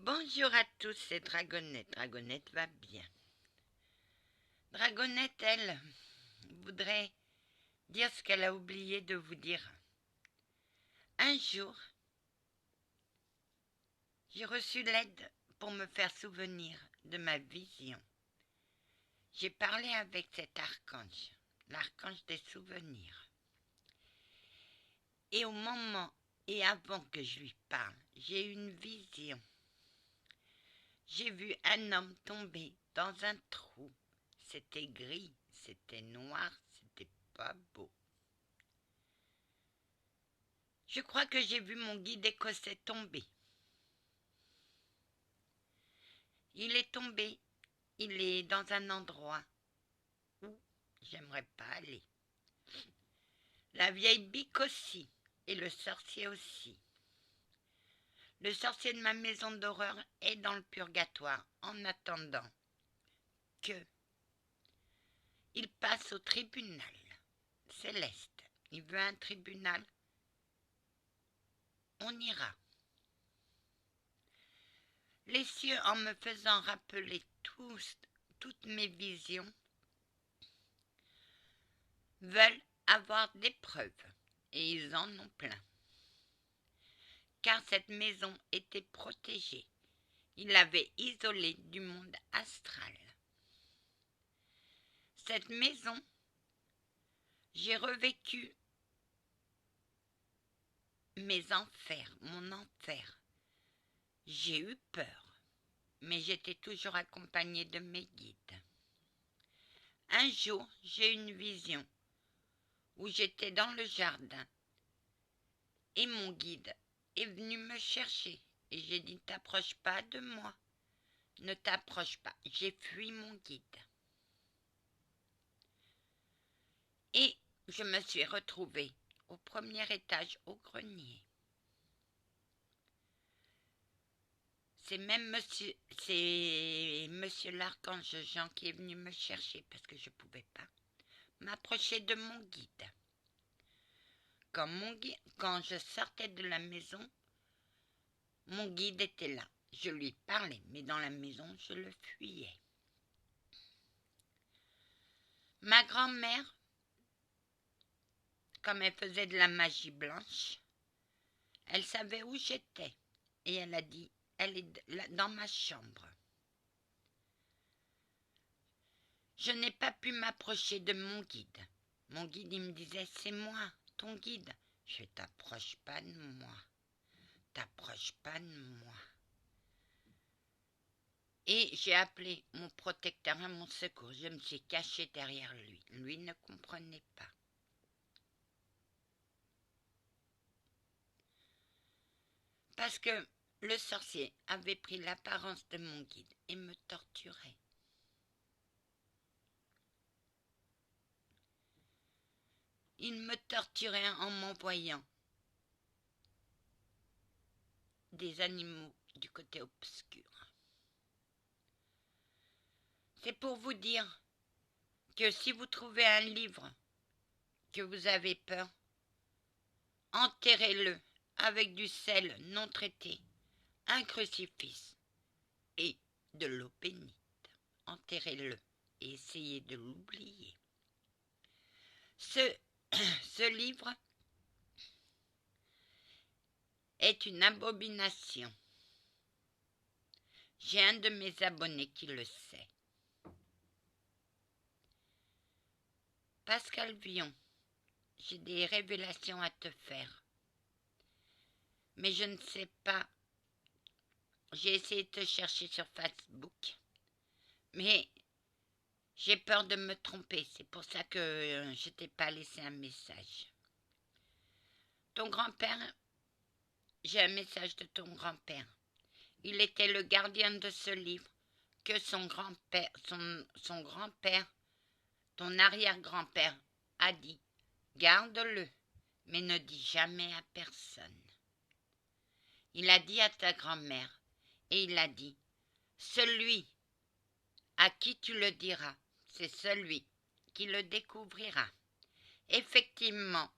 Bonjour à tous, c'est Dragonette. Dragonette va bien. Dragonette, elle, voudrait dire ce qu'elle a oublié de vous dire. Un jour, j'ai reçu l'aide pour me faire souvenir de ma vision. J'ai parlé avec cet archange, l'archange des souvenirs. Et au moment et avant que je lui parle, j'ai eu une vision. J'ai vu un homme tomber dans un trou. C'était gris, c'était noir, c'était pas beau. Je crois que j'ai vu mon guide écossais tomber. Il est tombé, il est dans un endroit où j'aimerais pas aller. La vieille bique aussi, et le sorcier aussi. Le sorcier de ma maison d'horreur est dans le purgatoire en attendant que il passe au tribunal céleste. Il veut un tribunal. On ira. Les cieux, en me faisant rappeler toutes mes visions, veulent avoir des preuves, et ils en ont plein. Car cette maison était protégée. Ils l'avaient isolée du monde astral. Cette maison, j'ai revécu mes enfers, mon enfer. J'ai eu peur, mais j'étais toujours accompagnée de mes guides. Un jour, j'ai eu une vision où j'étais dans le jardin et mon guide est venu me chercher et j'ai dit « T'approche pas de moi, ne t'approche pas ». J'ai fui mon guide. Et je me suis retrouvée au premier étage au grenier. C'est monsieur l'archange Jean qui est venu me chercher parce que je ne pouvais pas m'approcher de mon guide. Quand je sortais de la maison, mon guide était là. Je lui parlais, mais dans la maison, je le fuyais. Ma grand-mère, comme elle faisait de la magie blanche, elle savait où j'étais. Et elle a dit, elle est dans ma chambre. Je n'ai pas pu m'approcher de mon guide. Mon guide, il me disait, c'est moi, ton guide. Je t'approche pas de moi. T'approche pas de moi. Et j'ai appelé mon protecteur à mon secours. Je me suis cachée derrière lui. Lui ne comprenait pas. Parce que le sorcier avait pris l'apparence de mon guide et me torturait. Il me torturait en m'envoyant des animaux du côté obscur. C'est pour vous dire que si vous trouvez un livre que vous avez peur, enterrez-le avec du sel non traité, un crucifix et de l'eau bénite. Enterrez-le et essayez de l'oublier. Ce livre est une abomination. J'ai un de mes abonnés qui le sait. Pascal Vion, j'ai des révélations à te faire. Mais je ne sais pas. J'ai essayé de te chercher sur Facebook. Mais j'ai peur de me tromper. C'est pour ça que je t'ai pas laissé un message. Ton grand-père, j'ai un message de ton grand-père. Il était le gardien de ce livre que son grand-père, son grand-père, ton arrière-grand-père, a dit. Garde-le, mais ne dis jamais à personne. Il a dit à ta grand-mère, et il a dit, celui à qui tu le diras, c'est celui qui le découvrira. Effectivement,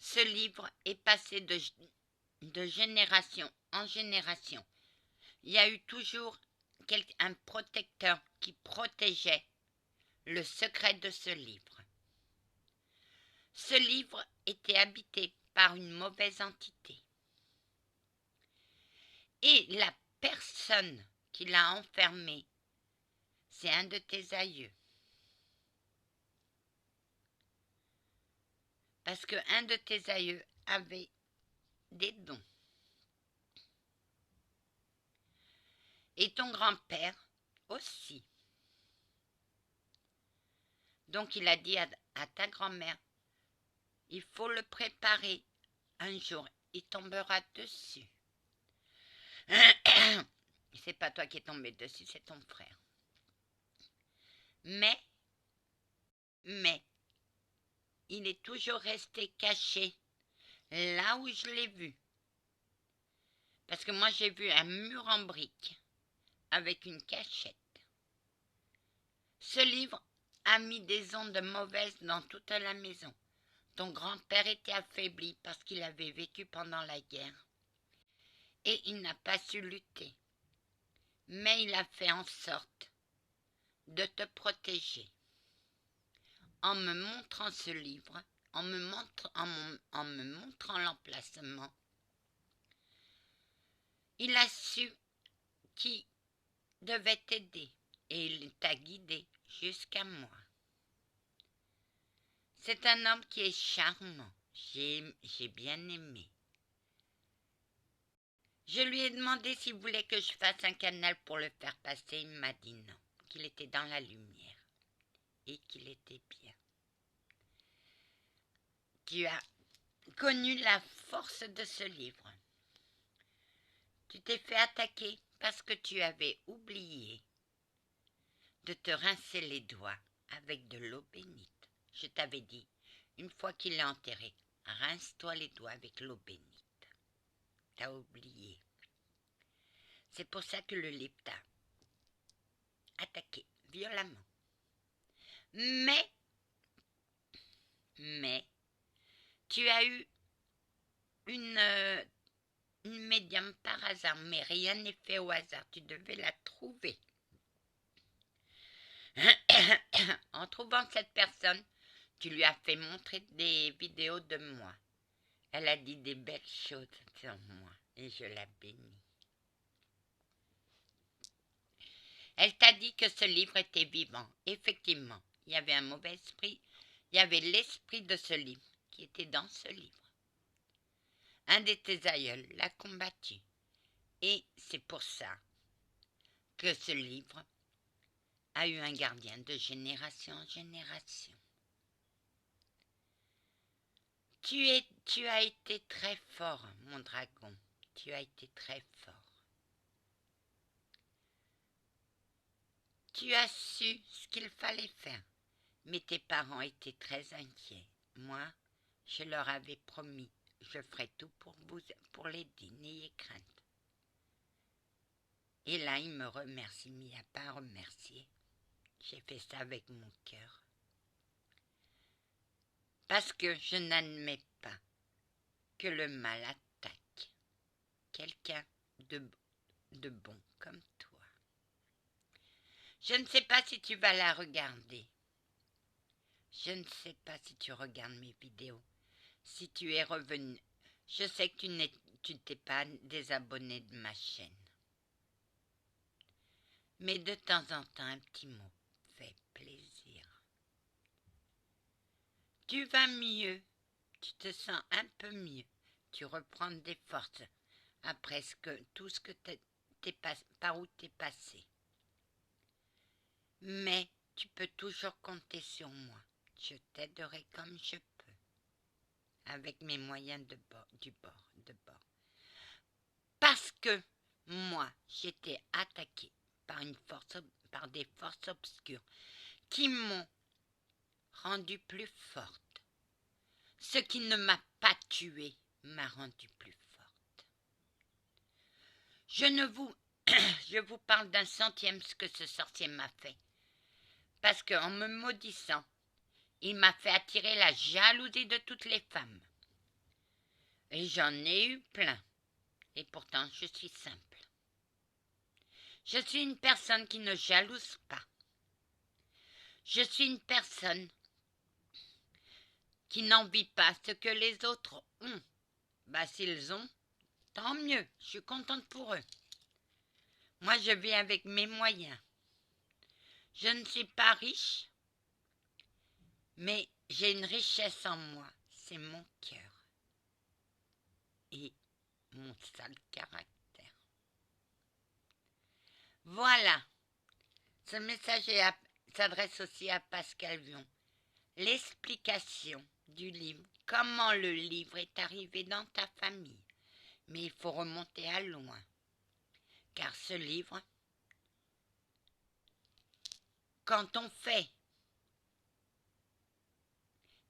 ce livre est passé de génération en génération. il y a eu toujours un protecteur qui protégeait le secret de ce livre. Ce livre était habité par une mauvaise entité. Et la personne qui l'a enfermé, c'est un de tes aïeux. Parce qu'un de tes aïeux avait des dons. Et ton grand-père aussi. Donc il a dit à ta grand-mère, il faut le préparer. Un jour, il tombera dessus. C'est pas toi qui es tombé dessus, c'est ton frère. Mais, il est toujours resté caché là où je l'ai vu. Parce que moi, j'ai vu un mur en briques avec une cachette. Ce livre a mis des ondes mauvaises dans toute la maison. Ton grand-père était affaibli parce qu'il avait vécu pendant la guerre. Et il n'a pas su lutter. Mais il a fait en sorte de te protéger. En me montrant ce livre, en me montrant l'emplacement, il a su qui devait t'aider et il t'a guidé jusqu'à moi. C'est un homme qui est charmant, j'ai bien aimé. Je lui ai demandé s'il voulait que je fasse un canal pour le faire passer, il m'a dit non, qu'il était dans la lumière et qu'il était bien. Tu as connu la force de ce livre. Tu t'es fait attaquer parce que tu avais oublié de te rincer les doigts avec de l'eau bénite. Je t'avais dit, une fois qu'il est enterré, rince-toi les doigts avec l'eau bénite. T'as oublié. C'est pour ça que le livre t'a attaqué violemment. Mais, tu as eu une médium par hasard, mais rien n'est fait au hasard, tu devais la trouver. En trouvant cette personne, tu lui as fait montrer des vidéos de moi. Elle a dit des belles choses sur moi et je la bénis. Elle t'a dit que ce livre était vivant. Effectivement, il y avait un mauvais esprit, il y avait l'esprit de ce livre qui était dans ce livre. Un de tes aïeuls l'a combattu. Et c'est pour ça que ce livre a eu un gardien de génération en génération. Tu as été très fort, mon dragon. Tu as été très fort. Tu as su ce qu'il fallait faire. Mais tes parents étaient très inquiets. Moi, je leur avais promis, je ferai tout pour l'aider, n'ayez crainte. Et là, il me remercie, mais il n'y a pas à remercier. J'ai fait ça avec mon cœur. Parce que je n'admets pas que le mal attaque quelqu'un de bon comme toi. Je ne sais pas si tu vas la regarder. Je ne sais pas si tu regardes mes vidéos. Si tu es revenu. Je sais que tu n'es pas désabonné de ma chaîne. Mais de temps en temps, un petit mot fait plaisir. Tu vas mieux. Tu te sens un peu mieux. Tu reprends des forces après tout ce que par où t'es passé. Mais tu peux toujours compter sur moi. Je t'aiderai comme je peux. Avec mes moyens de bord. Parce que moi, j'étais attaquée par des forces obscures qui m'ont rendue plus forte. Ce qui ne m'a pas tuée m'a rendue plus forte. Je vous parle d'un centième ce que ce sorcier m'a fait. Parce qu'en me maudissant, il m'a fait attirer la jalousie de toutes les femmes. Et j'en ai eu plein. Et pourtant, je suis simple. Je suis une personne qui ne jalouse pas. Je suis une personne qui n'envie pas ce que les autres ont. S'ils ont, tant mieux, je suis contente pour eux. Moi, je vis avec mes moyens. Je ne suis pas riche, mais j'ai une richesse en moi, c'est mon cœur et mon sale caractère. Voilà, ce message s'adresse aussi à Pascal Vion. L'explication du livre, comment le livre est arrivé dans ta famille. Mais il faut remonter à loin, car ce livre, quand on fait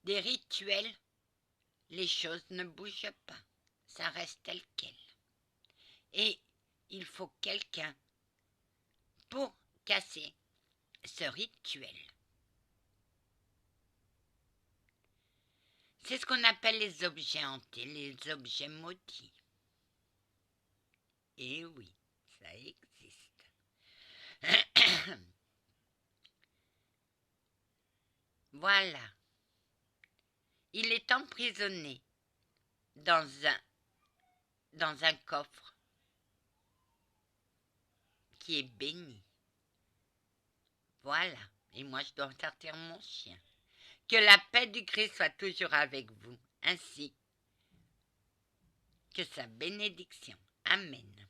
des rituels, les choses ne bougent pas, ça reste tel quel. Et il faut quelqu'un pour casser ce rituel. C'est ce qu'on appelle les objets hantés, les objets maudits. Et oui, ça existe. Voilà. Il est emprisonné dans un coffre qui est béni. Voilà. Et moi, je dois sortir mon chien. Que la paix du Christ soit toujours avec vous, ainsi que sa bénédiction. Amen.